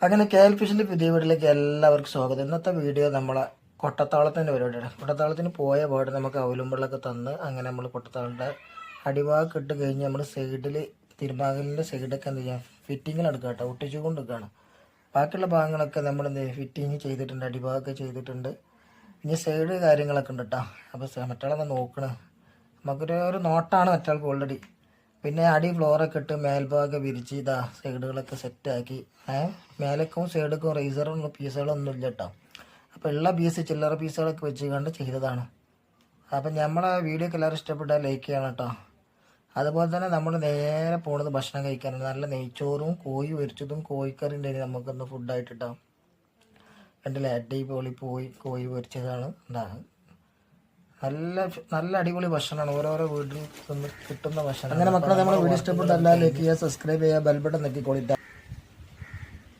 അങ്ങനെ KL ഫിഷിൻ്റെ പുതിയ വീട്ടിലേക്ക് എല്ലാവർക്കും സ്വാഗതം. ഇന്നത്തെ വീഡിയോ നമ്മളെ കൊട്ടത്താളത്തിൻ്റെ പരിപാടിയാണ്. കൊട്ടത്താളത്തിന് പോയ പാട് നമുക്ക് അവലുമ്പളൊക്കെ തന്ന് അങ്ങനെ നമ്മൾ കൊട്ടത്താളിൻ്റെ അടിഭാഗം ഇട്ട് കഴിഞ്ഞ് നമ്മൾ സൈഡിൽ തിരുമാകലിൻ്റെ സൈഡൊക്കെ എന്ത് ചെയ്യാം ഫിറ്റിങ്ങിൽ എടുക്കുക കേട്ടോ, ഒട്ടിച്ചു കൊണ്ട് എടുക്കുകയാണ്. ബാക്കിയുള്ള ഭാഗങ്ങളൊക്കെ നമ്മൾ എന്ത് ഫിറ്റിങ് ചെയ്തിട്ടുണ്ട്, അടിഭാഗമൊക്കെ ചെയ്തിട്ടുണ്ട്. ഇനി സൈഡ് കാര്യങ്ങളൊക്കെ ഉണ്ട് കേട്ടോ. അപ്പോൾ മറ്റാളൊക്കെ നോക്കണം, നമുക്കൊരു നോട്ടാണ് മറ്റാൾക്ക് ഓൾറെഡി. പിന്നെ അടി ഫ്ലോറൊക്കെ ഇട്ട് മേൽഭാഗം വിരിച്ച് ഇതാ സൈഡുകളൊക്കെ സെറ്റാക്കി. മേലക്കും സൈഡുക്കും റേസറൊന്നും പീസുകളൊന്നും ഇല്ല കേട്ടോ. അപ്പോൾ ഉള്ള പീസ് ചില്ലറ പീസുകളൊക്കെ വെച്ച് കണ്ട് ചെയ്തതാണ്. അപ്പം നമ്മളെ വീഡിയോ ഒക്കെ എല്ലാവരും ഇഷ്ടപ്പെട്ടാൽ ലൈക്ക് ചെയ്യണം കേട്ടോ. അതുപോലെ തന്നെ നമ്മൾ നേരെ പോണത് ഭക്ഷണം കഴിക്കാനാണ്. നല്ല നെയ്ച്ചോറും കോഴി പൊരിച്ചതും കോഴിക്കറിൻ്റെ നമുക്കൊന്ന് ഫുഡായിട്ട് ഇട്ടാം. കണ്ടില്ലേ, അടിപൊളി കോഴി പൊരിച്ചതാണ്. നല്ല നല്ല അടിപൊളി ഭക്ഷണമാണ്, ഓരോരോ വീട്ടിൽ നിന്ന് കിട്ടുന്ന ഭക്ഷണം. അങ്ങനെ മക്കളെ നമ്മളെ വീഡിയോ ഇഷ്ടപ്പെട്ട എല്ലാം ലൈക്ക് ചെയ്യുക, സബ്സ്ക്രൈബ് ചെയ്യുക, ബെൽ ബട്ടൺ നെക്കിക്കോളിട്ടാ.